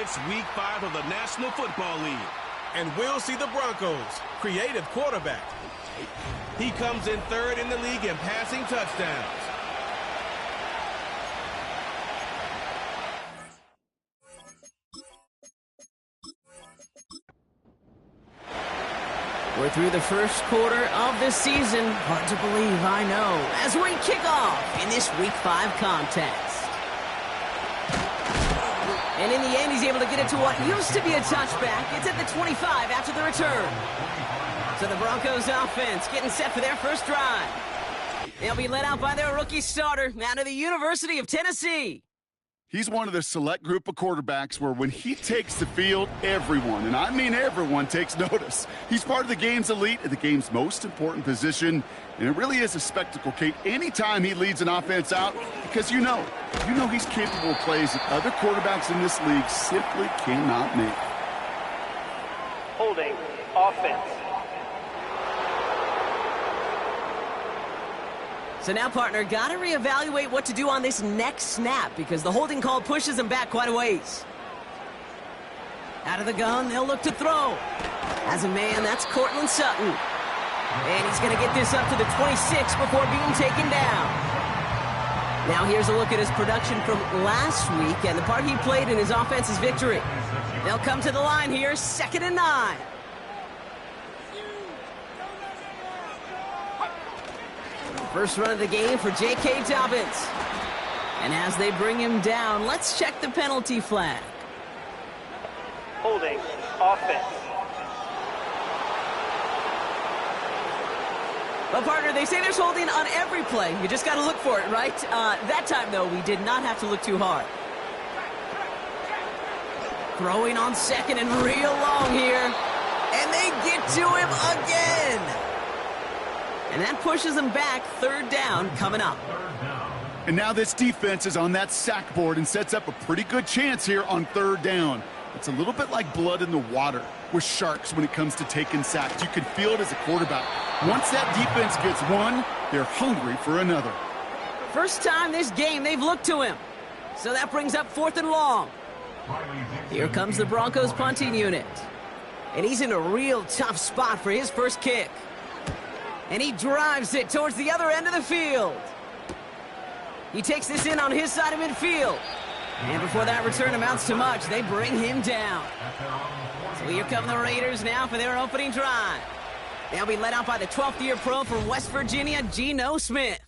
It's Week 5 of the National Football League. And we'll see the Broncos' creative quarterback. He comes in third in the league in passing touchdowns. We're through the first quarter of the season. Hard to believe, I know, as we kick off in this Week 5 contest. And in the end, he's able to get it to what used to be a touchback. It's at the 25 after the return. So the Broncos offense getting set for their first drive. They'll be led out by their rookie starter out of the University of Tennessee. He's one of the select group of quarterbacks where when he takes the field, everyone, and I mean everyone, takes notice. He's part of the game's elite at the game's most important position, and it really is a spectacle, Kate, anytime he leads an offense out, because you know he's capable of plays that other quarterbacks in this league simply cannot make. Holding offense. So now, partner, got to reevaluate what to do on this next snap because the holding call pushes him back quite a ways. Out of the gun, they'll look to throw. As a man, that's Cortland Sutton. And he's going to get this up to the 26 before being taken down. Now here's a look at his production from last week and the part he played in his offense's victory. They'll come to the line here, 2nd and 9. First run of the game for J.K. Dobbins. And as they bring him down, let's check the penalty flag. Holding offense. Well, partner, they say there's holding on every play. You just got to look for it, right? That time, though, we did not have to look too hard. Throwing on 2nd and real long here. And they get to him again. And that pushes them back. 3rd down coming up. And now this defense is on that sack board and sets up a pretty good chance here on 3rd down. It's a little bit like blood in the water with sharks when it comes to taking sacks. You can feel it as a quarterback. Once that defense gets one, they're hungry for another. First time this game they've looked to him. So that brings up 4th and long. Here comes the Broncos punting unit. And he's in a real tough spot for his first kick. And he drives it towards the other end of the field. He takes this in on his side of midfield. And before that return amounts to much, they bring him down. So here come the Raiders now for their opening drive. They'll be led out by the 12th-year pro from West Virginia, Geno Smith.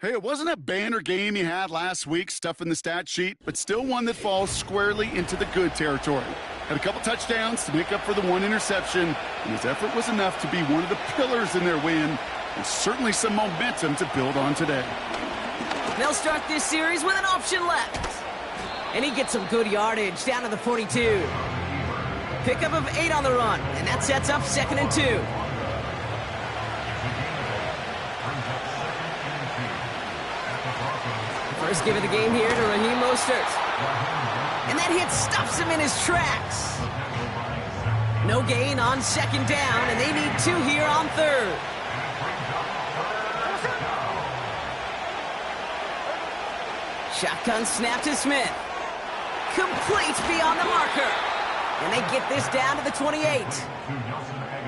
Hey, it wasn't a banner game he had last week, stuff in the stat sheet, but still one that falls squarely into the good territory. Had a couple touchdowns to make up for the one interception, and his effort was enough to be one of the pillars in their win, and certainly some momentum to build on today. They'll start this series with an option left. And he gets some good yardage down to the 42. Pickup of 8 on the run, and that sets up 2nd and 2. First give of the game here to Raheem Mostert. And that hit stops him in his tracks. No gain on 2nd down, and they need 2 here on 3rd. Shotgun snap to Smith. Complete beyond the marker. And they get this down to the 28.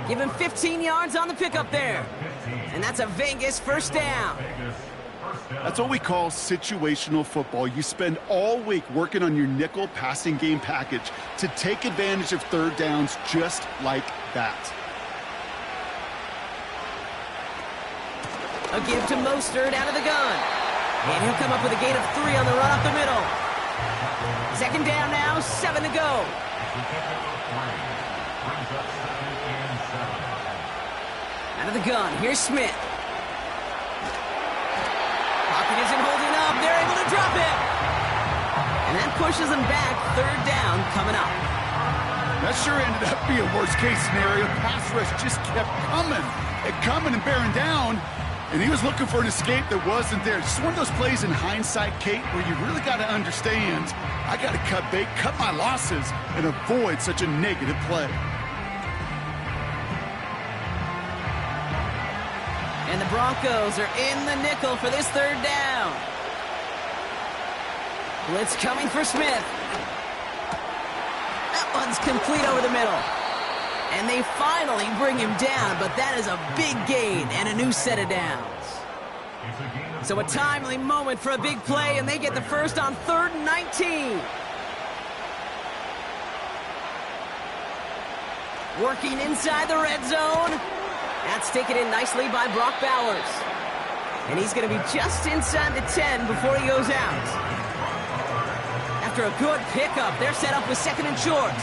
Give him 15 yards on the pickup there. And that's a Vegas 1st down. That's what we call situational football. You spend all week working on your nickel passing game package to take advantage of 3rd downs just like that. A give to Mostert out of the gun. And he'll come up with a gain of 3 on the run up the middle. 2nd down now, 7 to go. Out of the gun, here's Smith. Pocket isn't holding up, they're able to drop it. And that pushes them back, 3rd down coming up. That sure ended up being a worst-case scenario. Pass rush just kept coming and bearing down. And he was looking for an escape that wasn't there. Just one of those plays in hindsight, Kate, where you really got to understand, I got to cut bait, cut my losses, and avoid such a negative play. And the Broncos are in the nickel for this 3rd down. Blitz coming for Smith. Runs complete over the middle. And they finally bring him down, but that is a big gain and a new set of downs. So a timely moment for a big play, and they get the first on 3rd and 19. Working inside the red zone. That's taken in nicely by Brock Bowers. And he's going to be just inside the 10 before he goes out. After a good pickup, they're set up with 2nd and short.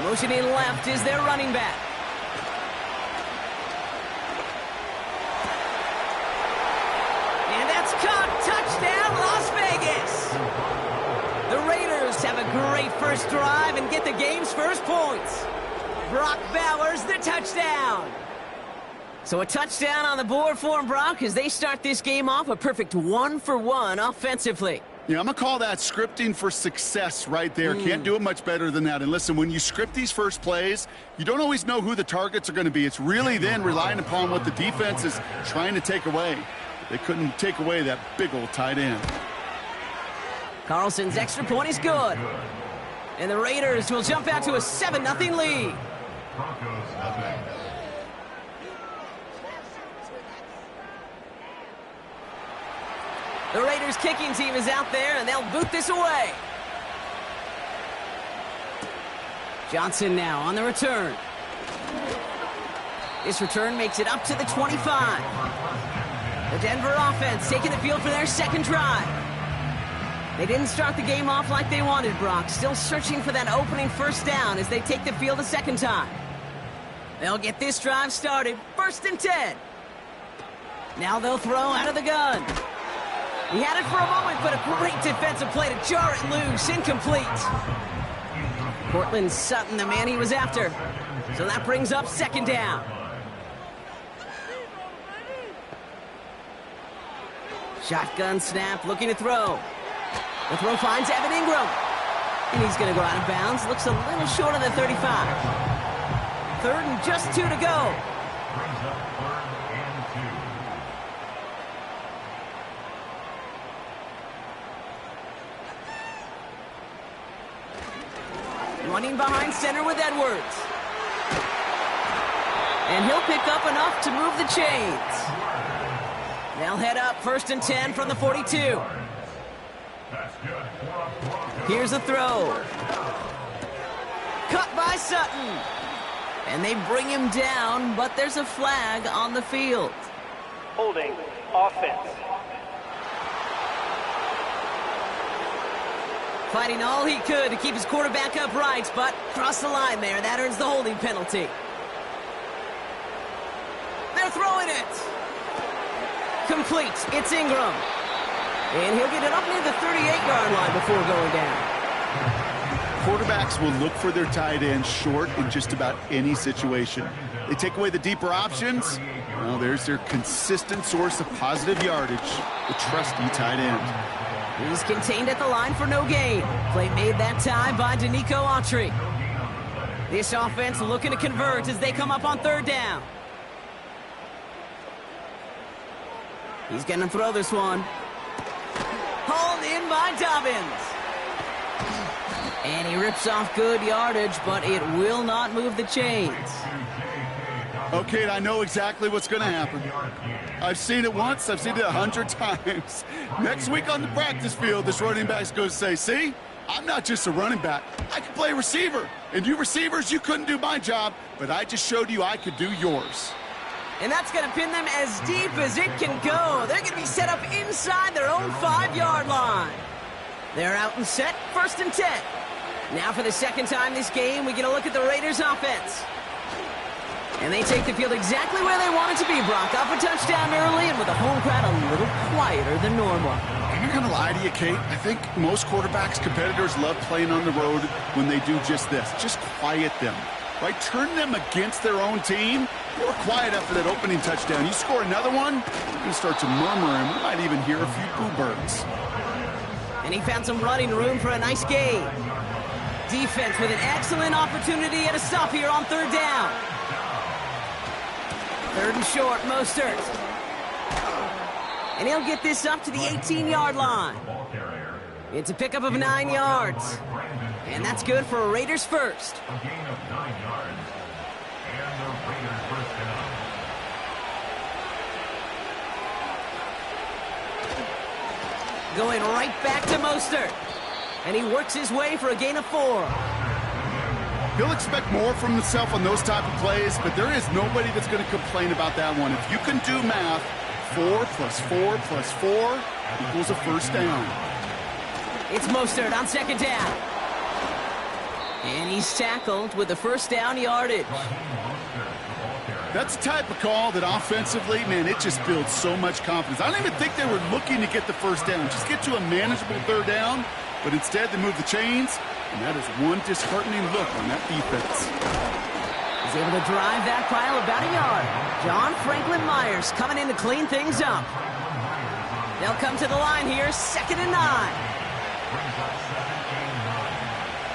Motioning left is their running back. And that's caught. Touchdown, Las Vegas. The Raiders have a great first drive and get the game's first points. Brock Bowers, the touchdown. So a touchdown on the board for him, Brock, as they start this game off a perfect 1-for-1 offensively. Yeah, I'm going to call that scripting for success right there. Can't do it much better than that. And listen, when you script these first plays, you don't always know who the targets are going to be. It's really then relying upon what the defense is trying to take away. They couldn't take away that big old tight end. Carlson's extra point is good. And the Raiders will jump out to a 7-0 lead. The Raiders kicking team is out there, and they'll boot this away. Johnson now on the return. This return makes it up to the 25. The Denver offense taking the field for their second drive. They didn't start the game off like they wanted, Brock. Still searching for that opening first down as they take the field a second time. They'll get this drive started. 1st and 10. Now they'll throw out of the gun. He had it for a moment, but a great defensive play to jar it loose. Incomplete. Cortland Sutton, the man he was after. So that brings up 2nd down. Shotgun snap, looking to throw. The throw finds Evan Ingram. And he's going to go out of bounds. Looks a little short of the 35. 3rd and just 2 to go. Running behind center with Edwards. And he'll pick up enough to move the chains. They'll head up 1st and 10 from the 42. Here's a throw. Cut by Sutton. And they bring him down, but there's a flag on the field. Holding offense. Fighting all he could to keep his quarterback upright, but crossed the line there. That earns the holding penalty. They're throwing it. Complete. It's Ingram. And he'll get it up near the 38-yard line before going down. Quarterbacks will look for their tight end short in just about any situation. They take away the deeper options. Well, there's their consistent source of positive yardage, the trusty tight end. He's contained at the line for no gain. Play made that time by Danico Autry. This offense looking to convert as they come up on 3rd down. He's going to throw this one. Hauled in by Dobbins. And he rips off good yardage, but it will not move the chains. Okay, I know exactly what's going to happen. I've seen it once. I've seen it 100 times. Next week on the practice field, this running back's going to say, see, I'm not just a running back. I can play receiver. And you receivers, you couldn't do my job, but I just showed you I could do yours. And that's going to pin them as deep as it can go. They're going to be set up inside their own 5-yard line. They're out and set, 1st and 10. Now for the second time this game, we get a look at the Raiders offense. And they take the field exactly where they want it to be, Brock. Up a touchdown early and with a home crowd a little quieter than normal. I'm not going to lie to you, Kate. I think most quarterbacks, competitors love playing on the road when they do just this. Just quiet them, right? Turn them against their own team. They were quiet after that opening touchdown. You score another one, you're going to start to murmur, and we might even hear a few boo birds. And he found some running room for a nice gain. Defense with an excellent opportunity at a stop here on 3rd down. 3rd and short, Mostert. And he'll get this up to the 18-yard line. It's a pickup of 9 yards. And that's good for a Raiders first. A gain of 9 yards. And the Raiders first down. Going right back to Mostert. And he works his way for a gain of 4. He'll expect more from himself on those type of plays, but there is nobody that's going to complain about that one. If you can do math, 4 plus 4 plus 4 equals a first down. It's Mostert on second down. And he's tackled with the first down yardage. That's the type of call that offensively, man, it just builds so much confidence. I don't even think they were looking to get the first down. Just get to a manageable third down, but instead they move the chains, and that is one disheartening look on that defense. He's able to drive that pile about a yard. John Franklin Myers coming in to clean things up. They'll come to the line here, 2nd and 9.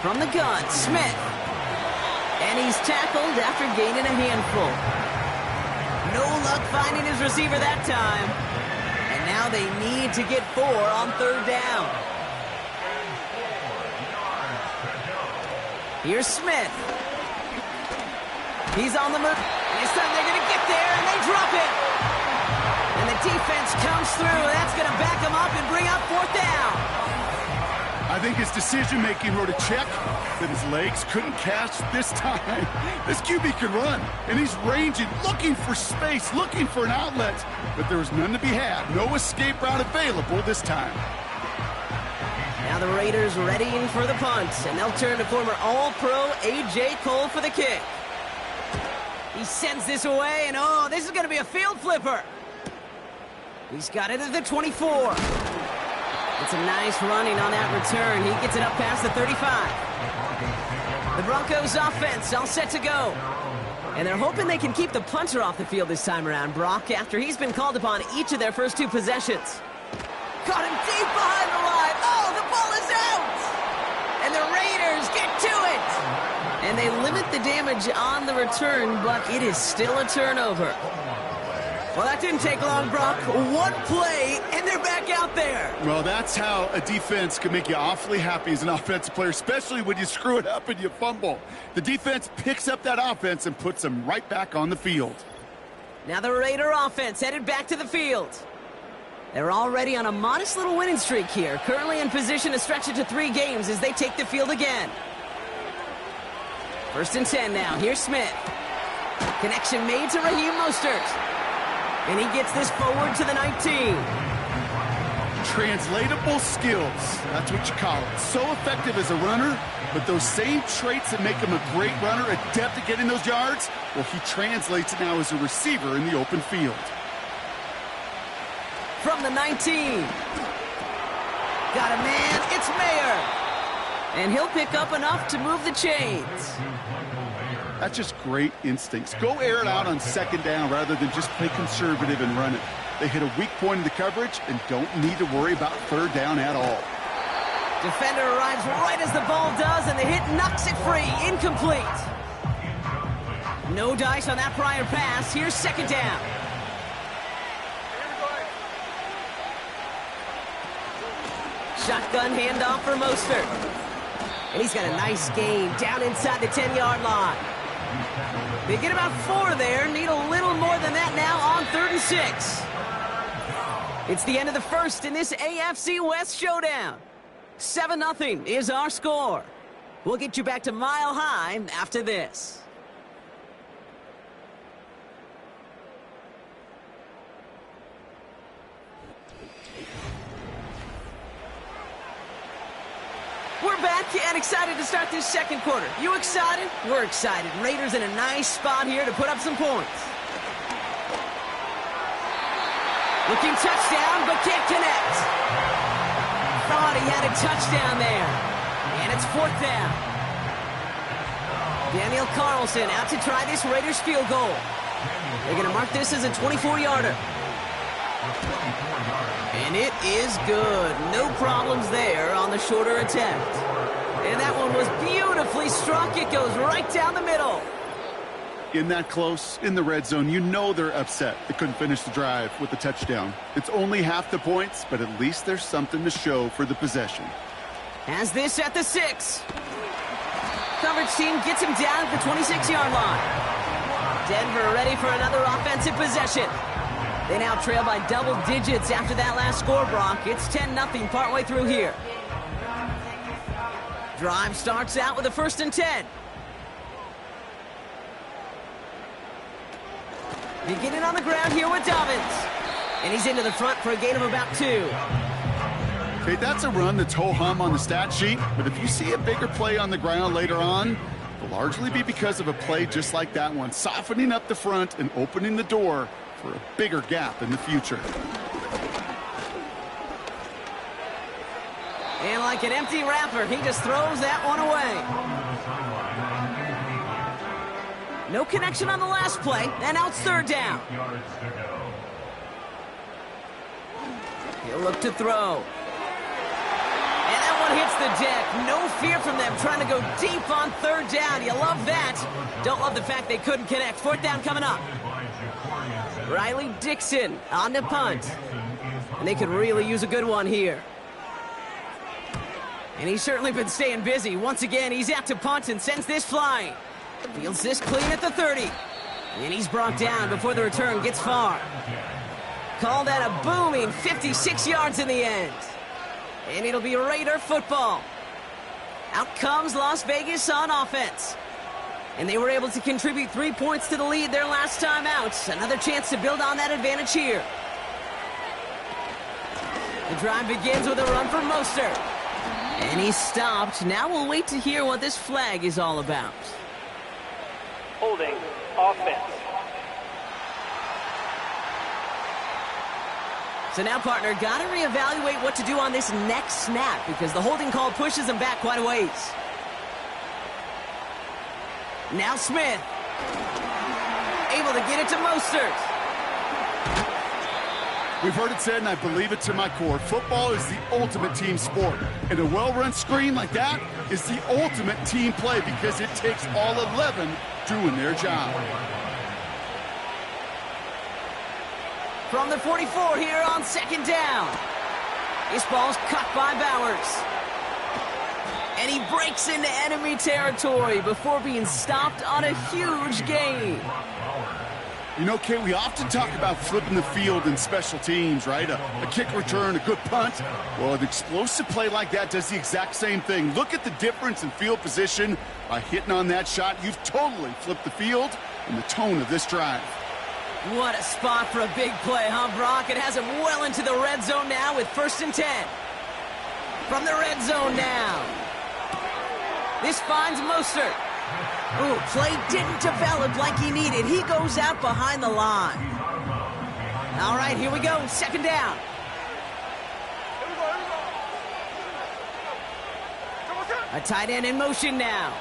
From the gun, Smith. And he's tackled after gaining a handful. No luck finding his receiver that time. And now they need to get 4 on third down. Here's Smith. He's on the move. This time they're going to get there, and they drop it. And the defense comes through. That's going to back them up and bring up 4th down. I think his decision-making wrote a check that his legs couldn't catch this time. This QB can run, and he's ranging, looking for space, looking for an outlet. But there was none to be had. No escape route available this time. Now the Raiders readying for the punt, and they'll turn to former All-Pro A.J. Cole for the kick. He sends this away, and oh, this is going to be a field flipper. He's got it at the 24. It's a nice running on that return. He gets it up past the 35. The Broncos offense all set to go. And they're hoping they can keep the punter off the field this time around, Brock, after he's been called upon each of their first 2 possessions. Caught him deep behind the line. Oh, the ball is out! And the Raiders get to it! And they limit the damage on the return, but it is still a turnover. Well, that didn't take long, Brock. 1 play, and they're back out there. Well, that's how a defense can make you awfully happy as an offensive player, especially when you screw it up and you fumble. The defense picks up that offense and puts them right back on the field. Now the Raider offense headed back to the field. They're already on a modest little winning streak here, currently in position to stretch it to 3 games as they take the field again. 1st and 10 now. Here's Smith. Connection made to Raheem Mostert. And he gets this forward to the 19. Translatable skills. That's what you call it. So effective as a runner, but those same traits that make him a great runner, adept at getting those yards, well, he translates it now as a receiver in the open field. From the 19. Got a man. It's Mayer. And he'll pick up enough to move the chains. That's just great instincts. Go air it out on 2nd down rather than just play conservative and run it. They hit a weak point in the coverage and don't need to worry about 3rd down at all. Defender arrives right as the ball does, and the hit knocks it free. Incomplete. No dice on that prior pass. Here's 2nd down. Shotgun handoff for Mostert. And he's got a nice gain down inside the 10-yard line. They get about 4 there. Need a little more than that now on 3rd and 6. It's the end of the first in this AFC West showdown. 7-0 is our score. We'll get you back to Mile High after this. We're back and excited to start this 2nd quarter. You excited? We're excited. Raiders in a nice spot here to put up some points. Looking touchdown, but can't connect. Thought he had a touchdown there. And it's 4th down. Daniel Carlson out to try this Raiders field goal. They're going to mark this as a 24-yarder. And it is good. No problems there on the shorter attempt. And that one was beautifully struck. It goes right down the middle. in that close, in the red zone, you know they're upset they couldn't finish the drive with the touchdown. It's only half the points, but at least there's something to show for the possession. Has this at the 6. Coverage team gets him down at the 26-yard line. Denver ready for another offensive possession. They now trail by double digits after that last score, Brock. It's 10-0 partway through here. Drive starts out with a 1st and 10. Beginning on the ground here with Dobbins. And he's into the front for a gain of about 2. Okay, that's a run that's ho-hum on the stat sheet, but if you see a bigger play on the ground later on, it'll largely be because of a play just like that one, softening up the front and opening the door for a bigger gap in the future. And like an empty wrapper, he just throws that one away. No connection on the last play, and now it's 3rd down. He'll look to throw. And that one hits the deck. No fear from them trying to go deep on 3rd down. You love that. Don't love the fact they couldn't connect. 4th down coming up. Riley Dixon on the punt. And they could really use a good one here. And he's certainly been staying busy. Once again, he's out to punt and sends this flying. Fields this clean at the 30. And he's brought down before the return gets far. Called that a booming 56 yards in the end. And it'll be Raider football. Out comes Las Vegas on offense. And they were able to contribute 3 points to the lead their last time out. Another chance to build on that advantage here. The drive begins with a run for Mostert. And he's stopped. Now we'll wait to hear what this flag is all about. Holding offense. So now, partner, got to reevaluate what to do on this next snap because the holding call pushes him back quite a ways. Now Smith. Able to get it to Mostert. We've heard it said, and I believe it to my core, football is the ultimate team sport. And a well-run screen like that is the ultimate team play because it takes all 11 doing their job. From the 44 here on 2nd down. This ball's cut by Bowers. And he breaks into enemy territory before being stopped on a huge gain. You know, Kate, we often talk about flipping the field in special teams, right? A kick return, a good punt. Well, an explosive play like that does the exact same thing. Look at the difference in field position. By hitting on that shot, you've totally flipped the field and the tone of this drive. What a spot for a big play, huh, Brock? It has him well into the red zone now with 1st and 10. From the red zone now. This finds Mostert. Ooh, play didn't develop like he needed. He goes out behind the line. All right, here we go. 2nd down. A tight end in motion now.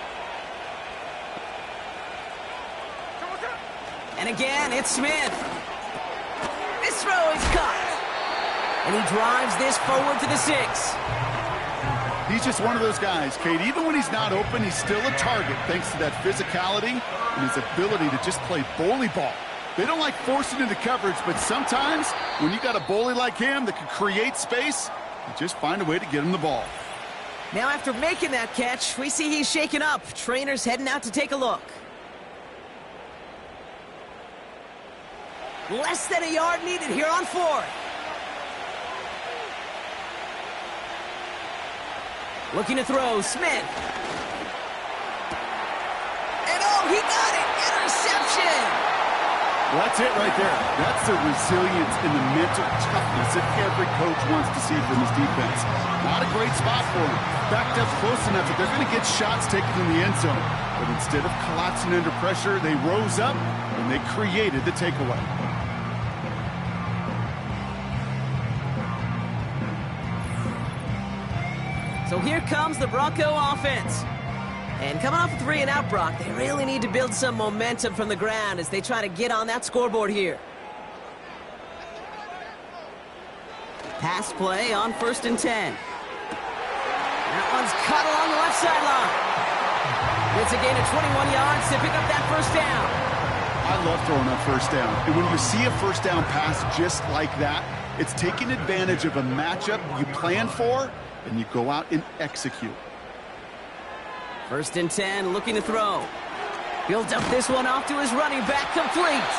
And again, it's Smith. This throw is caught. And he drives this forward to the 6. He's just one of those guys, Kate. Even when he's not open, he's still a target thanks to that physicality and his ability to just play bully ball. They don't like forcing into coverage, but sometimes when you got a bully like him that can create space, you just find a way to get him the ball. Now after making that catch, we see he's shaken up. Trainers heading out to take a look. Less than a yard needed here on 4th. Looking to throw, Smith. And oh, he got it! Interception! Well, that's it right there. That's the resilience and the mental toughness that every coach wants to see from his defense. Not a great spot for him. Backed up close enough that they're going to get shots taken in the end zone. But instead of collapsing under pressure, they rose up and they created the takeaway. So here comes the Bronco offense. And coming off a 3 and out, Brock, they really need to build some momentum from the ground as they try to get on that scoreboard here. Pass play on 1st and 10. That one's cut along the left sideline. It's a gain of 21 yards to pick up that 1st down. I love throwing on first down. And when you see a first down pass just like that, it's taking advantage of a matchup you plan for, and you go out and execute. 1st and 10, looking to throw. He'll dump this one off to his running back, complete.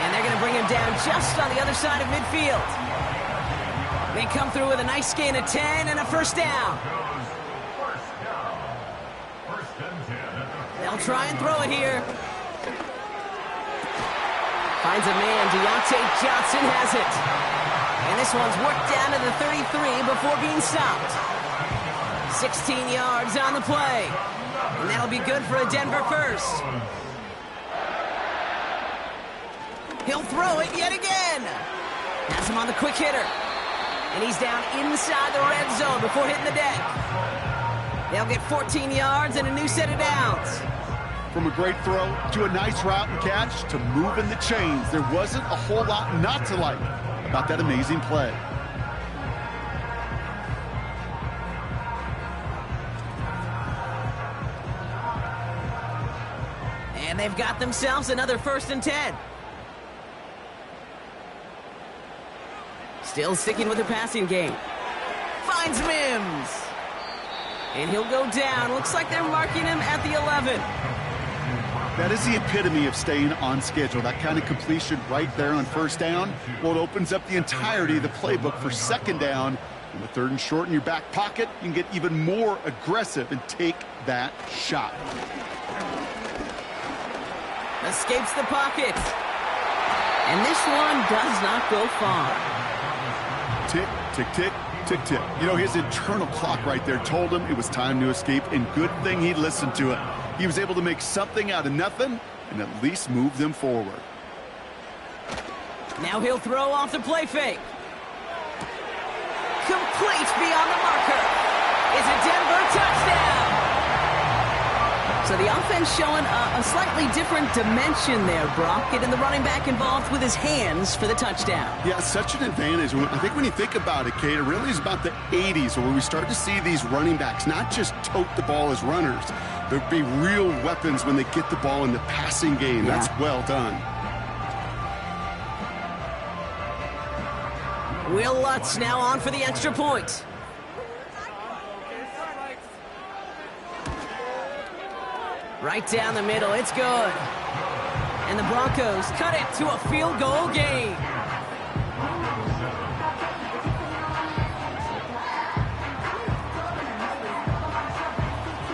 And they're going to bring him down just on the other side of midfield. They come through with a nice gain of 10 and a first down. They'll try and throw it here. Finds a man, Deontay Johnson has it. And this one's worked down to the 33 before being stopped. 16 yards on the play. And that'll be good for a Denver first. He'll throw it yet again. Has him on the quick hitter. And he's down inside the red zone before hitting the deck. They'll get 14 yards and a new set of downs. From a great throw to a nice route and catch to moving the chains, there wasn't a whole lot not to like about that amazing play. And they've got themselves another 1st and 10. Still sticking with the passing game. Finds Mims. And he'll go down. Looks like they're marking him at the 11. That is the epitome of staying on schedule. That kind of completion right there on first down. Well, it opens up the entirety of the playbook for 2nd down. And the 3rd and short in your back pocket, you can get even more aggressive and take that shot. Escapes the pocket. And this one does not go far. Tick, tick, tick, tick, tick. You know, his internal clock right there told him it was time to escape, and good thing he listened to it. He was able to make something out of nothing and at least move them forward. Now he'll throw off the play fake. Complete beyond the marker. It's a Denver touchdown. So the offense showing a slightly different dimension there, Brock. Getting the running back involved with his hands for the touchdoam. Yeah, such an advantage. I think when you think about it, Kate, it really is about the 80s where we start to see these running backs not just tote the ball as runners. There'll be real weapons when they get the ball in the passing game. Yeah. That's well done. Will Lutz now on for the extra point. Right down the middle, it's good. And the Broncos cut it to a field goal game.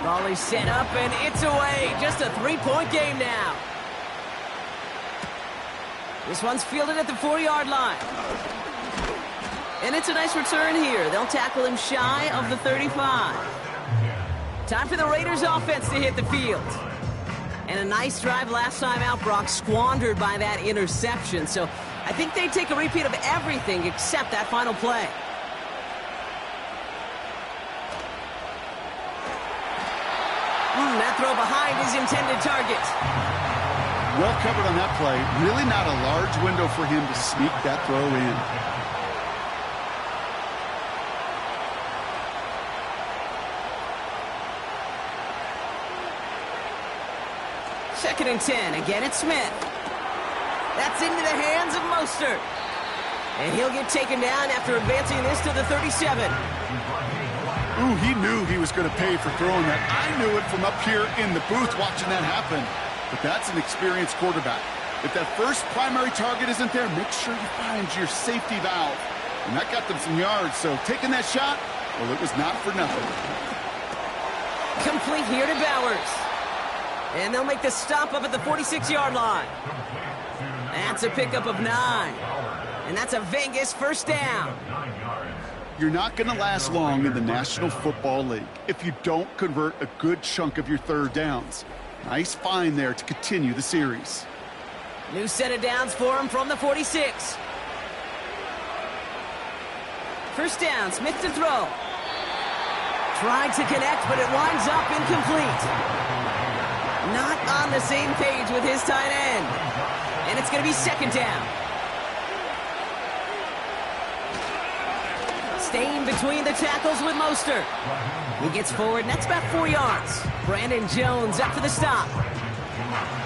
Volley set up and it's away. Just a 3-point game now. This one's fielded at the 4-yard line. And it's a nice return here. They'll tackle him shy of the 35. Time for the Raiders offense to hit the field. And a nice drive last time out, Brock, squandered by that interception. So I think they take a repeat of everything except that final play. That throw behind his intended target. Well covered on that play. Really not a large window for him to sneak that throw in. 2nd and 10. Again, it's Smith. That's into the hands of Mostert. And he'll get taken down after advancing this to the 37. Ooh, he knew he was going to pay for throwing that. I knew it from up here in the booth watching that happen. But that's an experienced quarterback. If that first primary target isn't there, make sure you find your safety valve. And that got them some yards, so taking that shot, well, it was not for nothing. Complete here to Bowers. And they'll make the stop up at the 46-yard line. That's a pickup of 9. And that's a Vegas first down. You're not going to last long in the National Football League if you don't convert a good chunk of your 3rd downs. Nice find there to continue the series. New set of downs for him from the 46. First down, Smith to throw. Tried to connect, but it winds up incomplete. Not on the same page with his tight end. And it's going to be 2nd down. Staying between the tackles with Mostert. He gets forward, and that's about 4 yards. Brandon Jones up for the stop.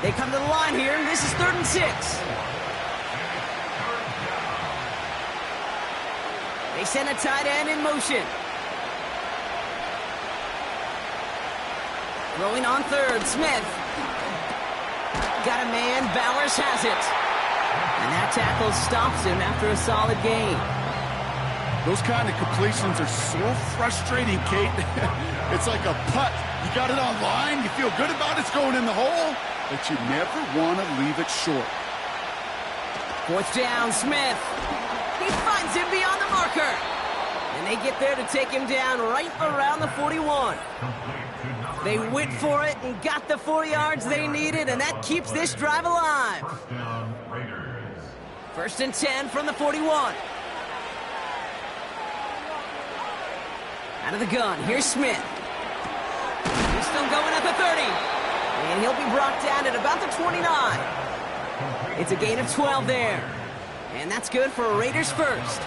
They come to the line here, and this is 3rd and 6. They send a tight end in motion. Throwing on 3rd, Smith. Got a man, Bowers has it. And that tackle stops him after a solid gain. Those kind of completions are so frustrating, Kate. It's like a putt. You got it on line, you feel good about it's going in the hole, but you never want to leave it short. 4th down, Smith. He finds him beyond the marker. And they get there to take him down right around the 41. They went for it and got the 4 yards they needed, and that keeps this drive alive. 1st and 10 from the 41. Out of the gun, here's Smith. He's still going at the 30. And he'll be brought down at about the 29. It's a gain of 12 there. And that's good for a Raiders first.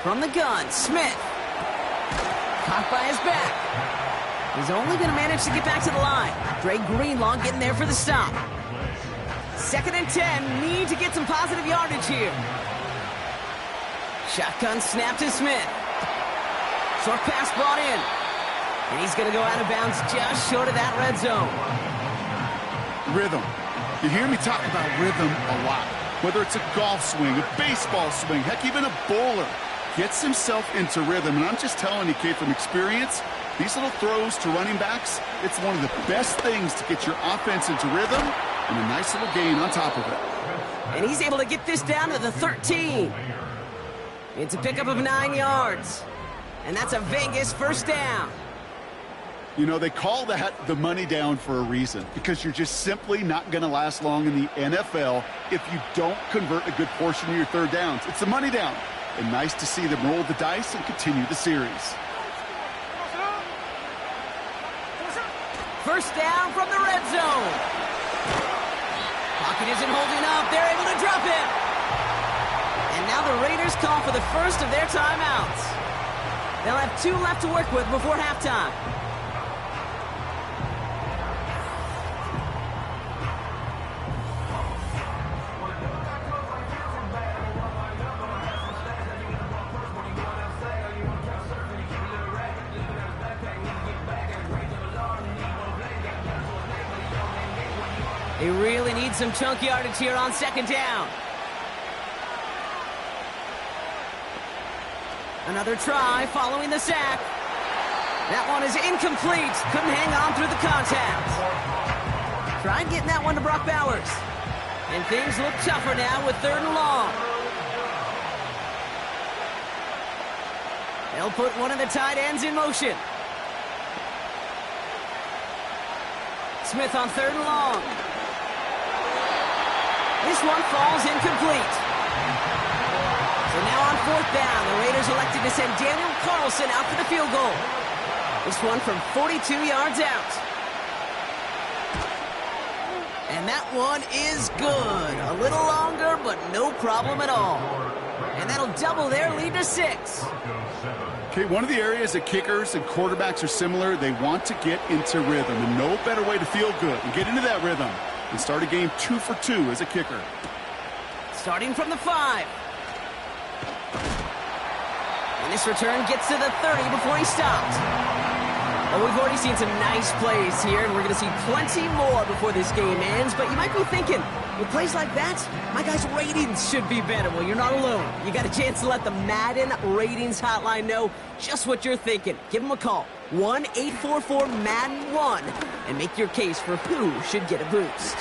From the gun, Smith. Caught by his back. He's only going to manage to get back to the line. Dre Greenlaw getting there for the stop. 2nd and 10. Need to get some positive yardage here. Shotgun snap to Smith. Short pass brought in. And he's going to go out of bounds just short of that red zone. Rhythm. You hear me talk about rhythm a lot. Whether it's a golf swing, a baseball swing, heck, even a bowler. Gets himself into rhythm. And I'm just telling you, Kate, from experience, these little throws to running backs, it's one of the best things to get your offense into rhythm and a nice little gain on top of it. And he's able to get this down to the 13. It's a pickup of 9 yards. And that's a Vegas 1st down. You know, they call that the money down for a reason, because you're just simply not going to last long in the NFL if you don't convert a good portion of your 3rd downs. It's the money down. And nice to see them roll the dice and continue the series. 1st down from the red zone. Pocket isn't holding up. They're able to drop him. And now the Raiders call for the first of their timeouts. They'll have 2 left to work with before halftime. They really need some chunk yardage here on 2nd down. Another try following the sack. That one is incomplete. Couldn't hang on through the contact. Tried getting that one to Brock Bowers. And things look tougher now with 3rd and long. They'll put one of the tight ends in motion. Smith on 3rd and long. This one falls incomplete. So now on 4th down, the Raiders elected to send Daniel Carlson out for the field goal. This one from 42 yards out. And that one is good. A little longer, but no problem at all. And that'll double their lead to 6. Okay, one of the areas that kickers and quarterbacks are similar, they want to get into rhythm. And no better way to feel good and get into that rhythm and start a game 2 for 2 as a kicker. Starting from the 5. And this return gets to the 30 before he stopped. Well, we've already seen some nice plays here, and we're going to see plenty more before this game ends. But you might be thinking, with plays like that, my guys' ratings should be better. Well, you're not alone. You got a chance to let the Madden Ratings Hotline know just what you're thinking. Give them a call, 1-844-MADDEN-1, and make your case for who should get a boost.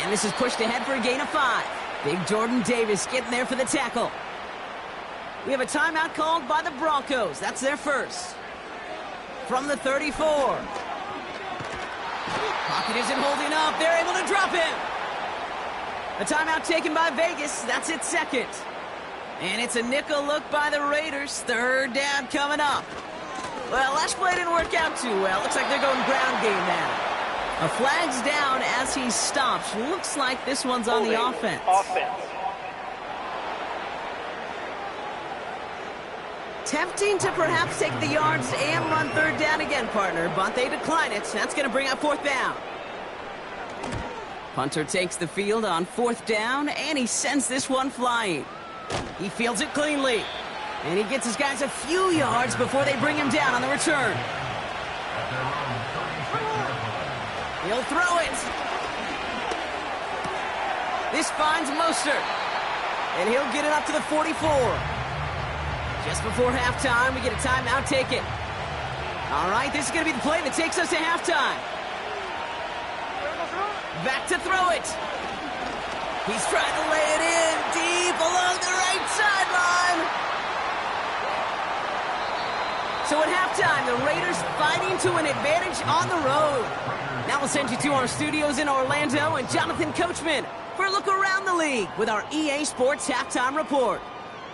And this is pushed ahead for a gain of 5. Big Jordan Davis getting there for the tackle. We have a timeout called by the Broncos. That's their first. From the 34. Pocket isn't holding up. They're able to drop him. A timeout taken by Vegas. That's its 2nd. And it's a nickel look by the Raiders. 3rd down coming up. Well, last play didn't work out too well. Looks like they're going ground game now. A flag's down as he stops. Looks like this one's on the offense. Tempting to perhaps take the yards and run third down again, partner, but they decline it. That's going to bring up fourth down. Punter takes the field on fourth down, and he sends this one flying. He fields it cleanly, and he gets his guys a few yards before they bring him down on the return. He'll throw it. This finds Mostert, and he'll get it up to the 44. Just before halftime, we get a timeout taken. All right, this is going to be the play that takes us to halftime. Back to throw it. He's trying to lay it in deep along the right sideline. So at halftime, the Raiders fighting to an advantage on the road. Now we'll send you to our studios in Orlando and Jonathan Coachman for a look around the league with our EA Sports Halftime Report.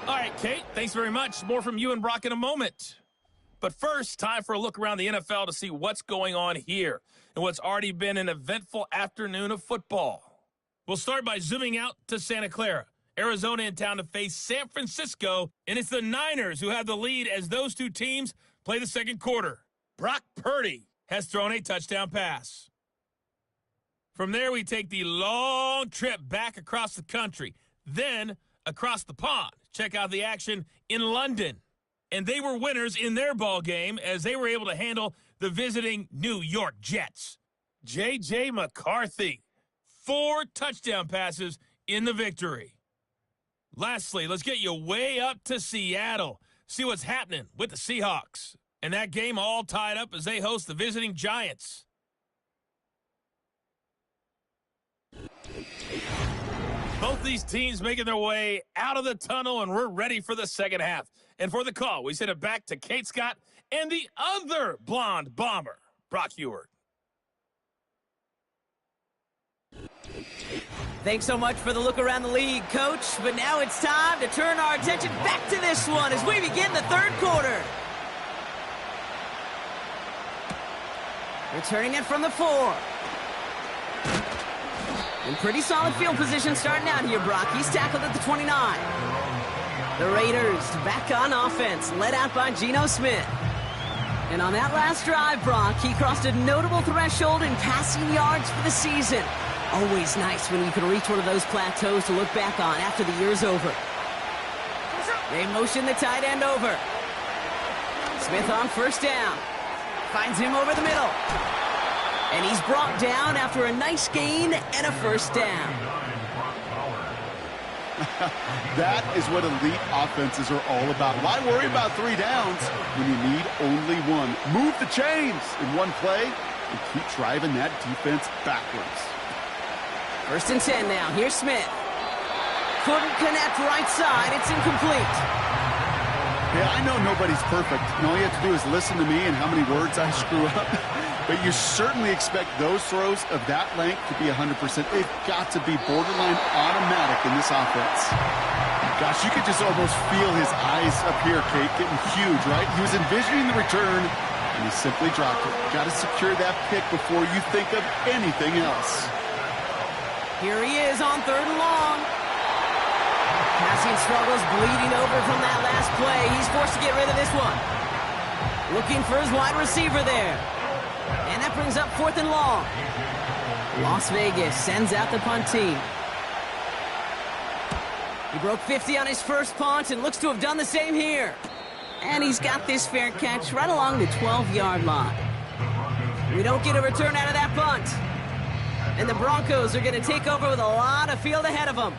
All right, Kate, thanks very much. More from you and Brock in a moment. But first, time for a look around the NFL to see what's going on here and what's already been an eventful afternoon of football. We'll start by zooming out to Santa Clara. Arizona in town to face San Francisco, and it's the Niners who have the lead as those two teams play the second quarter. Brock Purdy has thrown a touchdown pass. From there, we take the long trip back across the country, then across the pond. Check out the action in London. And they were winners in their ball game as they were able to handle the visiting New York Jets. J.J. McCarthy, 4 touchdown passes in the victory. Lastly, let's get you way up to Seattle. See what's happening with the Seahawks. And that game all tied up as they host the visiting Giants. Both these teams making their way out of the tunnel, and we're ready for the second half. And for the call, we send it back to Kate Scott and the other blonde bomber, Brock Heward. Thanks so much for the look around the league, Coach. But now it's time to turn our attention back to this one as we begin the third quarter. Returning it from the 4. In pretty solid field position starting out here, Brock. He's tackled at the 29. The Raiders back on offense, led out by Geno Smith. And on that last drive, Brock, he crossed a notable threshold in passing yards for the season. Always nice when you can reach one of those plateaus to look back on after the year's over. They motion the tight end over. Smith on first down. Finds him over the middle. And he's brought down after a nice gain and a first down. That is what elite offenses are all about. Why worry about 3 downs when you need only 1? Move the chains in one play and keep driving that defense backwards. First and 10 now. Here's Smith. Couldn't connect right side. It's incomplete. Yeah, I know nobody's perfect. And all you have to do is listen to me and how many words I screw up. But you certainly expect those throws of that length to be 100%. They've got to be borderline automatic in this offense. Gosh, you could just almost feel his eyes up here, Kate, getting huge, right? He was envisioning the return, and he simply dropped it. Got to secure that pick before you think of anything else. Here he is on third and long. Passing struggles bleeding over from that last play. He's forced to get rid of this one. Looking for his wide receiver there. And that brings up fourth and long. Las Vegas sends out the punt team. He broke 50 on his first punt and looks to have done the same here. And he's got this fair catch right along the 12-yard line. We don't get a return out of that punt. And the Broncos are going to take over with a lot of field ahead of them.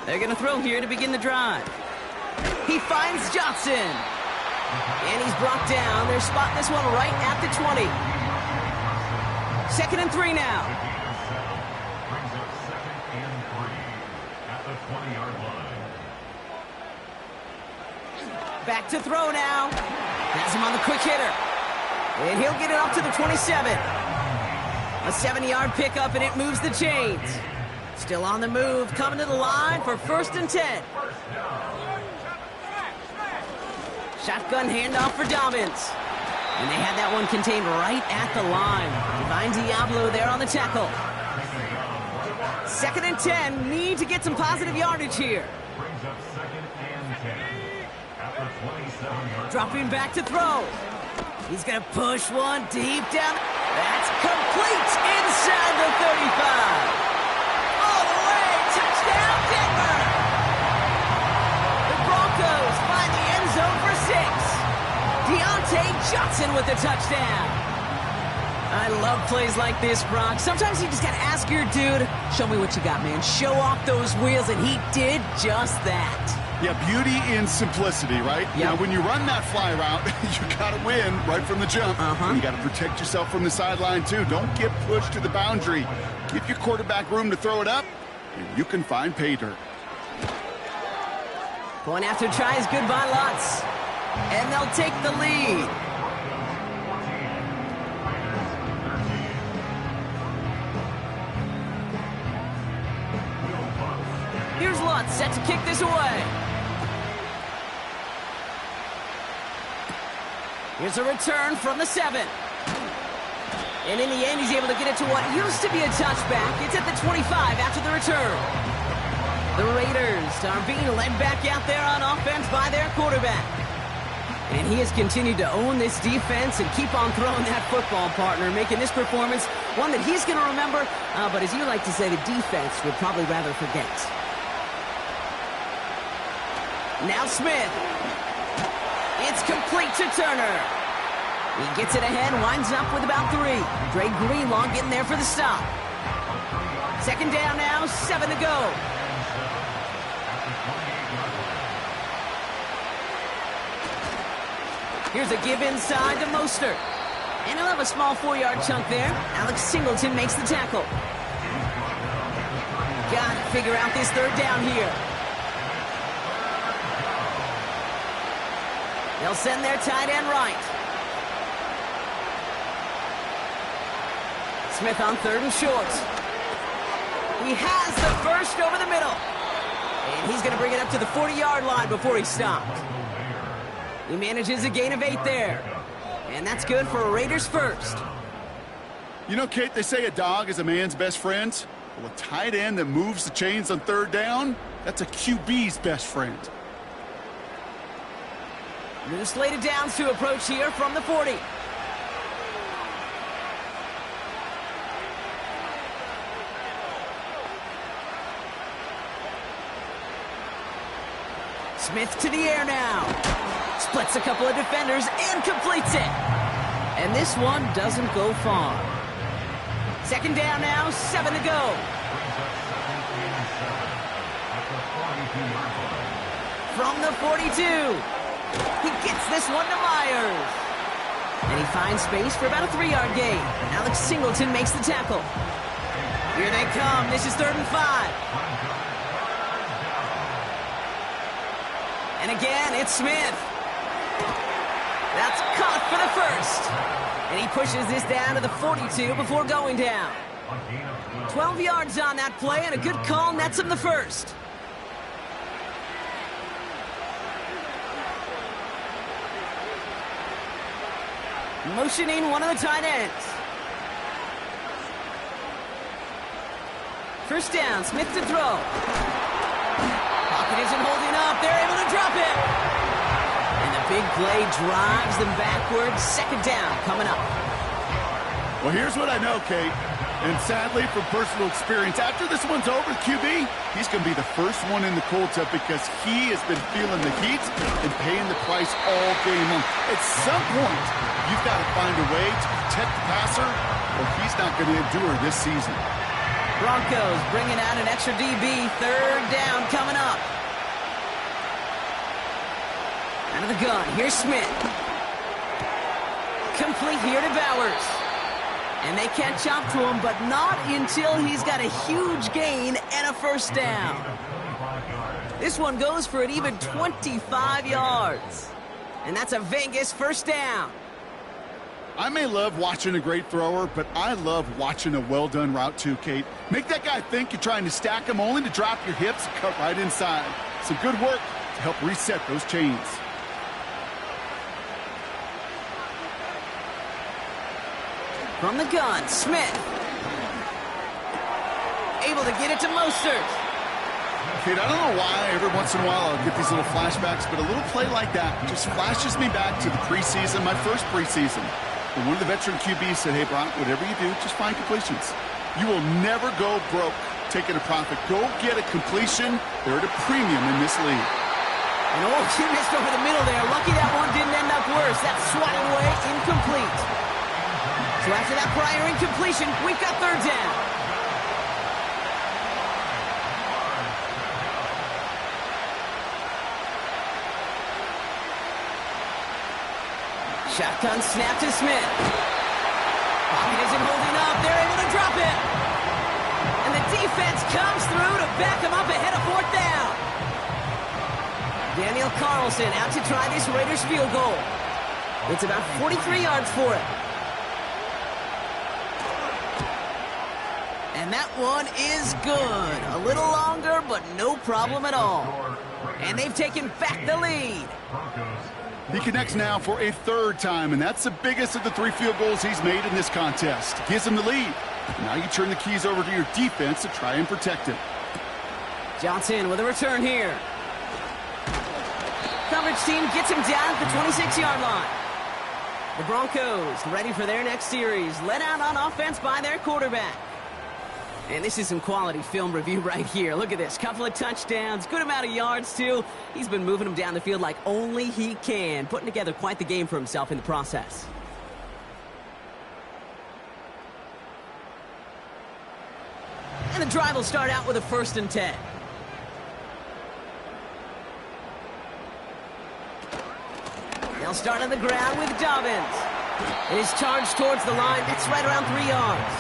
They're going to throw here to begin the drive. He finds Johnson. And he's brought down. They're spotting this one right at the 20. 2nd and 3 now. Brings up 2nd and 3 at the 20-yard line. Back to throw now. Has him on the quick hitter. And he'll get it up to the 27. A 70-yard pickup, and it moves the chains. Still on the move, coming to the line for 1st and 10. Shotgun handoff for Dobbins. And they had that one contained right at the line. Divine Diablo there on the tackle. 2nd and 10. Need to get some positive yardage here. Brings up 2nd and 10. After 27 yards. Dropping back to throw. He's going to push one deep down. That's complete inside the 35. All the way. Touchdown, Denver. The Broncos find the end zone for 6. Deontay Johnson with the touchdown. I love plays like this, Brock. Sometimes you just got to ask your dude, show me what you got, man. Show off those wheels, and he did just that. Yeah, beauty in simplicity, right? Yep. Now, when you run that fly route, you got to win right from the jump. And you got to protect yourself from the sideline, too. Don't get pushed to the boundary. Give your quarterback room to throw it up, and you can find pay dirt. Going after try is good by Lutz. And they'll take the lead. Here's Lutz set to kick this away. Here's a return from the 7. And in the end, he's able to get it to what used to be a touchback. It's at the 25 after the return. The Raiders are being led back out there on offense by their quarterback. And he has continued to own this defense and keep on throwing that football, partner, making this performance one that he's going to remember. But as you like to say, the defense would probably rather forget. Now Smith. It's complete to Turner. He gets it ahead, winds up with about 3. Dre Greenlaw getting there for the stop. 2nd down now, 7 to go. Here's a give inside to Mostert. And he'll have a small 4-yard chunk there. Alex Singleton makes the tackle. Got to figure out this 3rd down here. They'll send their tight end right. Smith on 3rd and short. He has the first over the middle. And he's going to bring it up to the 40-yard line before he stopped. He manages a gain of 8 there. And that's good for a Raiders first. You know, Kate, they say a dog is a man's best friend. Well, a tight end that moves the chains on 3rd down, that's a QB's best friend. New slated downs to approach here from the 40. Smith to the air now. Splits a couple of defenders and completes it. And this one doesn't go far. 2nd down now, 7 to go. From the 42. He gets this one to Myers. And he finds space for about a 3-yard gain. Alex Singleton makes the tackle. Here they come. This is 3rd and 5. And again, it's Smith. That's caught for the 1st. And he pushes this down to the 42 before going down. 12 yards on that play, and a good call nets him the 1st. Motioning one of the tight ends. 1st down, Smith to throw. Pocket isn't holding up. They're able to drop it. And the big play drives them backwards. 2nd down coming up. Well, here's what I know, Kate. And sadly, from personal experience, after this one's over, QB, he's going to be the first one in the cold tub because he has been feeling the heat and paying the price all game long. At some point, you've got to find a way to protect the passer, or he's not going to endure this season. Broncos bringing out an extra DB. 3rd down coming up. Out of the gun, here's Smith. Complete here to Bowers. And they catch up to him, but not until he's got a huge gain and a 1st down. This one goes for an even 25 yards. And that's a Vegas 1st down. I may love watching a great thrower, but I love watching a well-done route too, Kate. Make that guy think you're trying to stack him only to drop your hips and cut right inside. Some good work to help reset those chains. From the gun, Smith. able to get it to Mostert. Kate, I don't know why every once in a while I'll get these little flashbacks, but a little play like that just flashes me back to the preseason, my first preseason. And one of the veteran QBs said, hey, Brock, whatever you do, just find completions. You will never go broke taking a profit. Go get a completion. They're at a premium in this league. And he missed over the middle there. Lucky that one didn't end up worse. That's swatted away, incomplete. So after that prior incompletion, we've got third down. Shotgun snap to Smith. Pocket isn't holding up. They're able to drop it. And the defense comes through to back them up ahead of fourth down. Daniel Carlson out to try this Raiders field goal. It's about 43 yards for it. And that one is good. A little longer, but no problem at all. And they've taken back the lead. He connects now for a third time, and that's the biggest of the 3 field goals he's made in this contest. Gives him the lead. Now you turn the keys over to your defense to try and protect it. Johnson with a return here. Coverage team gets him down at the 26-yard line. The Broncos ready for their next series, led out on offense by their quarterback. And this is some quality film review right here. Look at this. Couple of touchdowns. Good amount of yards, too. He's been moving them down the field like only he can. Putting together quite the game for himself in the process. And the drive will start out with a 1st and 10. They'll start on the ground with Dobbins. And his charge towards the line. That's right around 3 yards.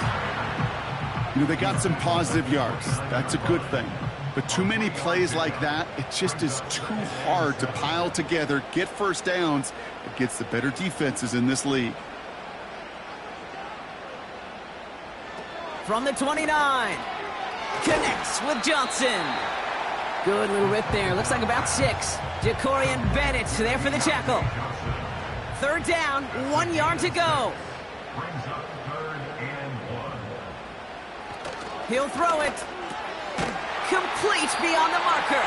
You know, they got some positive yards. That's a good thing. But too many plays like that, it just is too hard to pile together, get first downs against the better defenses in this league. From the 29. Connects with Johnson. Good little rip there. Looks like about 6. Jacorian Bennett there for the tackle. Third down, 1 yard to go. He'll throw it. Complete beyond the marker.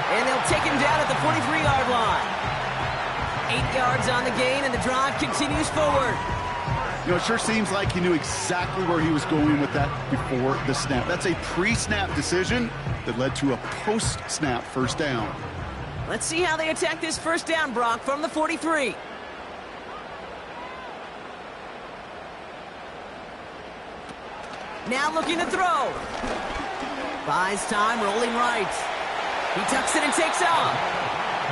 And they'll take him down at the 43-yard line. 8 yards on the gain, and the drive continues forward. You know, it sure seems like he knew exactly where he was going with that before the snap. That's a pre-snap decision that led to a post-snap first down. Let's see how they attack this first down, Brock, from the 43. Now looking to throw. Buys time, rolling right. He tucks it and takes off.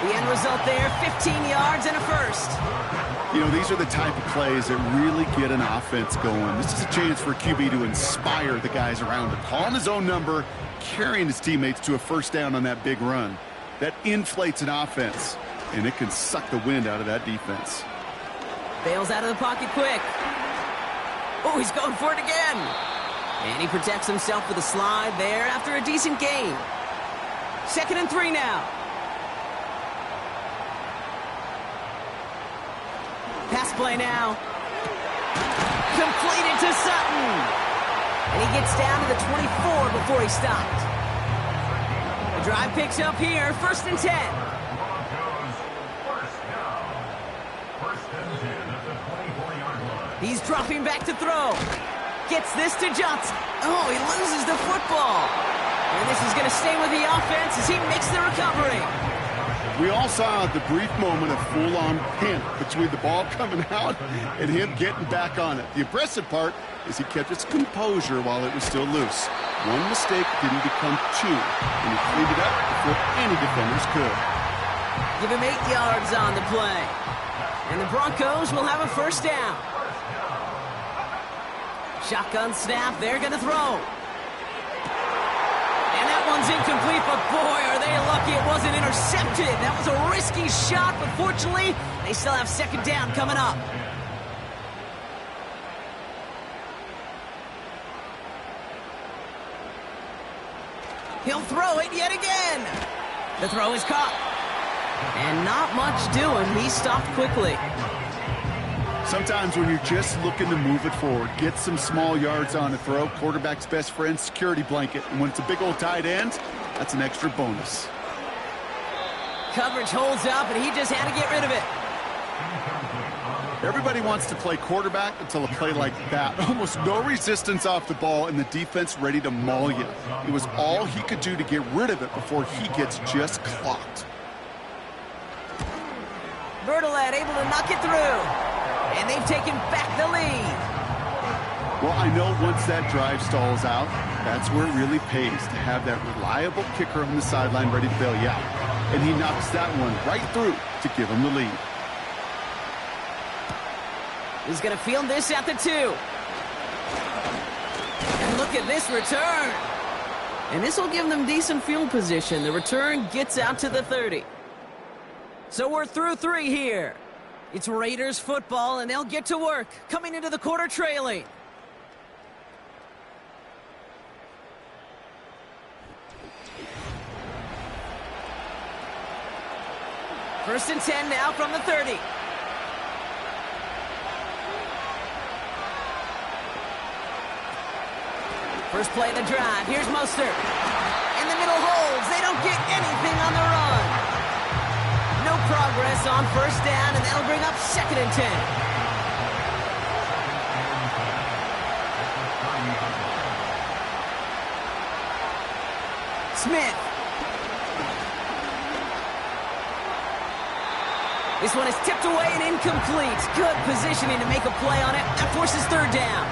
The end result there, 15 yards and a first. You know, these are the type of plays that really get an offense going. This is a chance for a QB to inspire the guys around him. Calling his own number, carrying his teammates to a first down on that big run. That inflates an offense, and it can suck the wind out of that defense. Bails out of the pocket quick. Oh, he's going for it again. And he protects himself with a slide there after a decent gain. 2nd and 3 now. Pass play now. Completed to Sutton. And he gets down to the 24 before he stopped. The drive picks up here, 1st and 10. He's dropping back to throw. Gets this to Johnson. Oh, he loses the football. And this is going to stay with the offense as he makes the recovery. We all saw the brief moment of full-on panic between the ball coming out and him getting back on it. The impressive part is he kept his composure while it was still loose. One mistake didn't become 2, and he cleaned it up before any defenders could. Give him 8 yards on the play. And the Broncos will have a first down. Shotgun snap, they're going to throw. And that one's incomplete, but boy, are they lucky it wasn't intercepted. That was a risky shot, but fortunately, they still have 2nd down coming up. He'll throw it yet again. The throw is caught. And not much doing. He stopped quickly. Sometimes when you're just looking to move it forward, get some small yards on a throw, quarterback's best friend, security blanket. And when it's a big old tight end, that's an extra bonus. Coverage holds up, and he just had to get rid of it. Everybody wants to play quarterback until a play like that. Almost no resistance off the ball and the defense ready to maul you. It was all he could do to get rid of it before he gets just clocked. Bertolet able to knock it through. And they've taken back the lead. Well, I know once that drive stalls out, that's where it really pays to have that reliable kicker on the sideline ready to bail you out. And he knocks that one right through to give him the lead. He's going to field this at the 2. And look at this return. And this will give them decent field position. The return gets out to the 30. So we're through 3 here. It's Raiders football, and they'll get to work, coming into the quarter trailing. First and 10 now from the 30. First play of the drive. Here's Mostert. In the middle holds. They don't get anything on the run. No progress on first down, and that'll bring up 2nd and 10. Smith. This one is tipped away and incomplete. Good positioning to make a play on it. That forces 3rd down.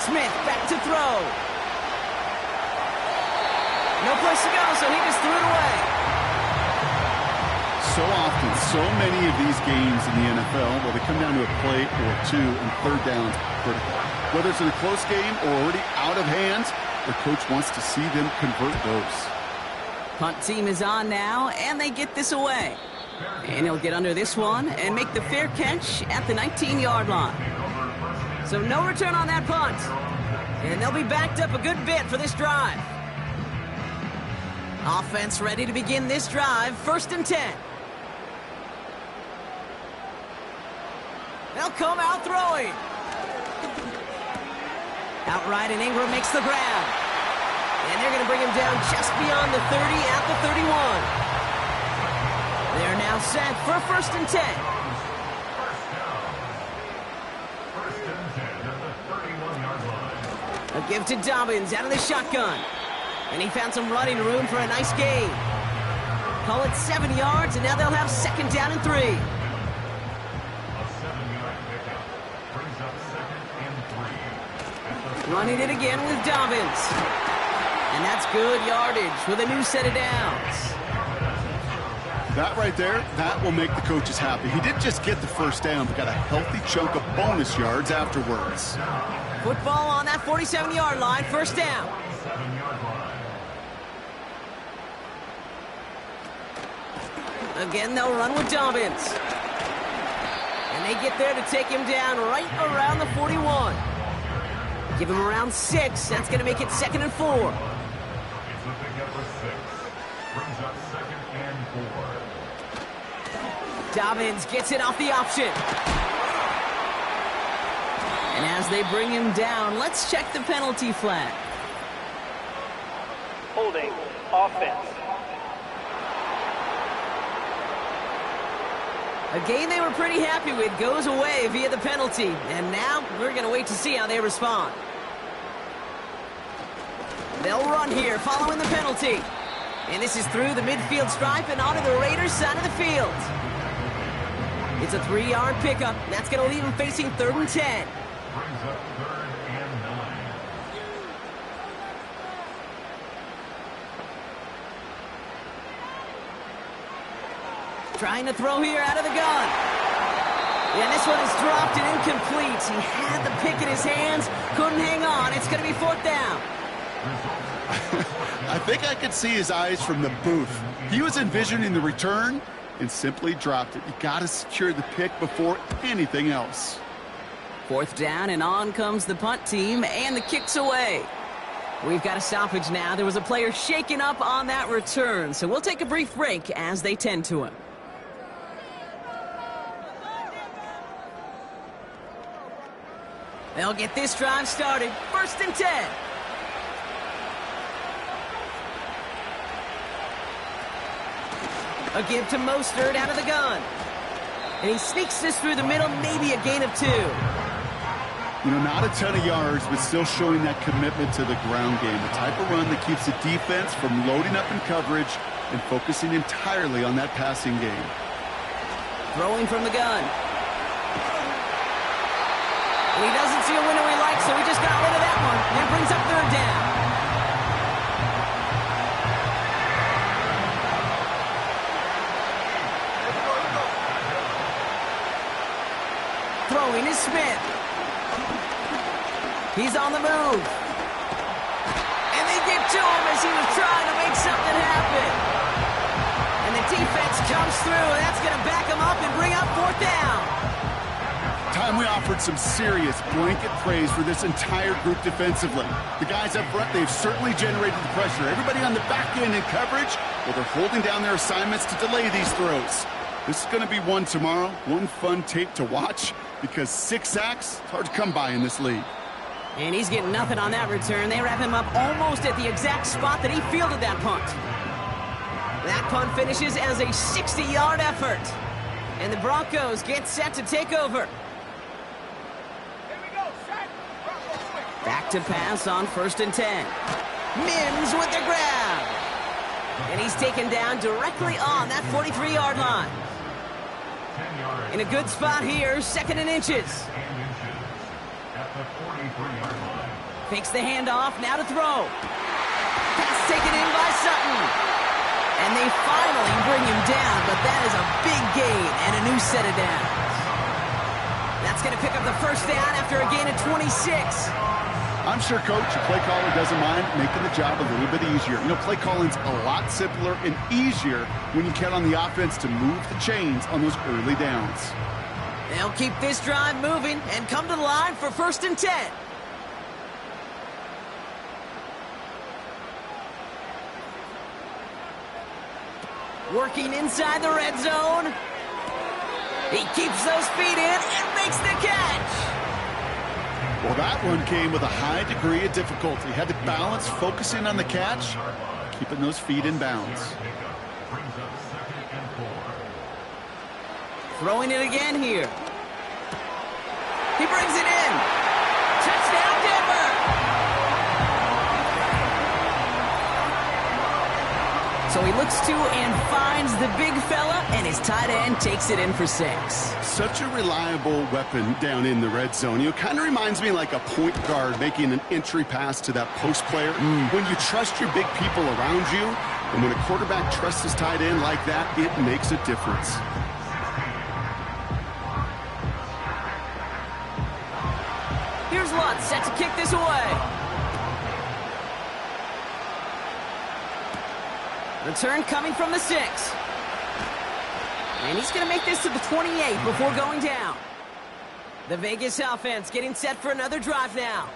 Smith back to throw. No place to go, so he just threw it away. So often, so many of these games in the NFL, well, they come down to a play or 2 and 3rd downs critical. Whether it's in a close game or already out of hand, the coach wants to see them convert those. Punt team is on now, and they get this away. And he'll get under this one and make the fair catch at the 19-yard line. So no return on that punt. And they'll be backed up a good bit for this drive. Offense ready to begin this drive. 1st and 10. They'll come out throwing. Outright, and Ingram makes the grab. And they're going to bring him down just beyond the 30 at the 31. They're now set for 1st and 10. A give to Dobbins out of the shotgun. And he found some running room for a nice gain. Call it 7 yards, and now they'll have 2nd down and 3. A 7-yard pickup brings up 2nd and 3. Running it again with Dobbins. And that's good yardage with a new set of downs. That right there, that will make the coaches happy. He didn't just get the first down, but got a healthy chunk of bonus yards afterwards. Football on that 47-yard line, 1st down. 7-yard line. Again, they'll run with Dobbins. And they get there to take him down right around the 41. Give him around 6. That's going to make it 2nd and 4. It's a pickup of 6. Brings up 2nd and 4. Dobbins gets it off the option. And as they bring him down, let's check the penalty flag. Holding. Offense. A game they were pretty happy with goes away via the penalty. And now we're going to wait to see how they respond. They'll run here following the penalty. And this is through the midfield stripe and onto the Raiders' side of the field. It's a 3-yard pickup. That's going to leave them facing 3rd and 10. Brings up 3rd and 9. Trying to throw here out of the gun. And this one is dropped and incomplete. He had the pick in his hands, couldn't hang on. It's going to be 4th down. I think I could see his eyes from the booth. He was envisioning the return and simply dropped it. You got to secure the pick before anything else. 4th down, and on comes the punt team, and the kick's away. We've got a stoppage now. There was a player shaken up on that return, so we'll take a brief break as they tend to him. They'll get this drive started. 1st and 10. A give to Mostert out of the gun. And he sneaks this through the middle, maybe a gain of 2. You know, not a ton of yards, but still showing that commitment to the ground game. The type of run that keeps the defense from loading up in coverage and focusing entirely on that passing game. Throwing from the gun. And he doesn't see a window he likes, so he just got rid of that one. And brings up 3rd down. Throwing is Smith. He's on the move. And they get to him as he was trying to make something happen. And the defense comes through. That's going to back him up and bring up 4th down. Time we offered some serious blanket praise for this entire group defensively. The guys up front, they've certainly generated the pressure. Everybody on the back end in coverage, well, they're holding down their assignments to delay these throws. This is going to be one tomorrow, one fun tape to watch, because 6 sacks, it's hard to come by in this league. And he's getting nothing on that return. They wrap him up almost at the exact spot that he fielded that punt. That punt finishes as a 60-yard effort. And the Broncos get set to take over. Back to pass on 1st and 10. Mims with the grab. And he's taken down directly on that 43-yard line. In a good spot here, 2nd and inches. Fakes the handoff, now to throw. Pass taken in by Sutton. And they finally bring him down, but that is a big gain and a new set of downs. That's going to pick up the 1st down after a gain of 26. I'm sure, Coach, your play caller doesn't mind making the job a little bit easier. You know, play calling's a lot simpler and easier when you count on the offense to move the chains on those early downs. They'll keep this drive moving and come to the line for 1st and 10. Working inside the red zone. He keeps those feet in and makes the catch. Well, that one came with a high degree of difficulty. Had to balance focusing on the catch, keeping those feet in bounds. Throwing it again here. He brings it in. Touchdown, Denver. So he looks to and finds the big fella, and his tight end takes it in for 6. Such a reliable weapon down in the red zone. You know, kind of reminds me like a point guard making an entry pass to that post player. When you trust your big people around you, and when a quarterback trusts his tight end like that, it makes a difference. Here's Lutz set to kick this away. Return coming from the 6. And he's going to make this to the 28 before going down. The Vegas offense getting set for another drive now.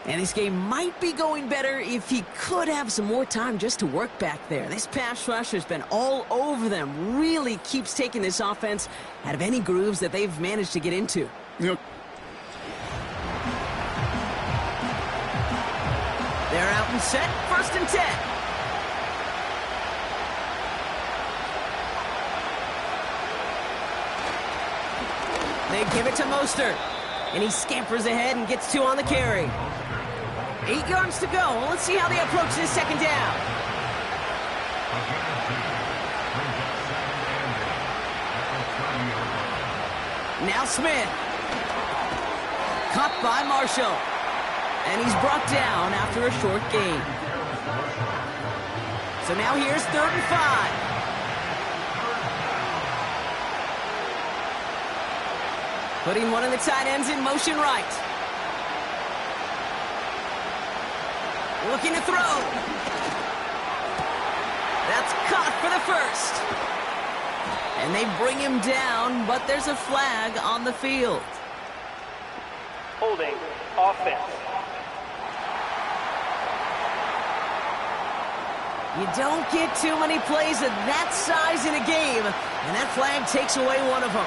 And this game might be going better if he could have some more time just to work back there. This pass rush has been all over them. Really keeps taking this offense out of any grooves that they've managed to get into. You know, they're out and set. 1st and 10. They give it to Mostert, and he scampers ahead and gets 2 on the carry. 8 yards to go. Well, let's see how they approach this 2nd down. Now Smith. Caught by Marshall. And he's brought down after a short gain. So now here's 3rd and 5. Putting one of the tight ends in motion right. Looking to throw. That's caught for the 1st. And they bring him down, but there's a flag on the field. Holding offense. You don't get too many plays of that size in a game, and that flag takes away one of them.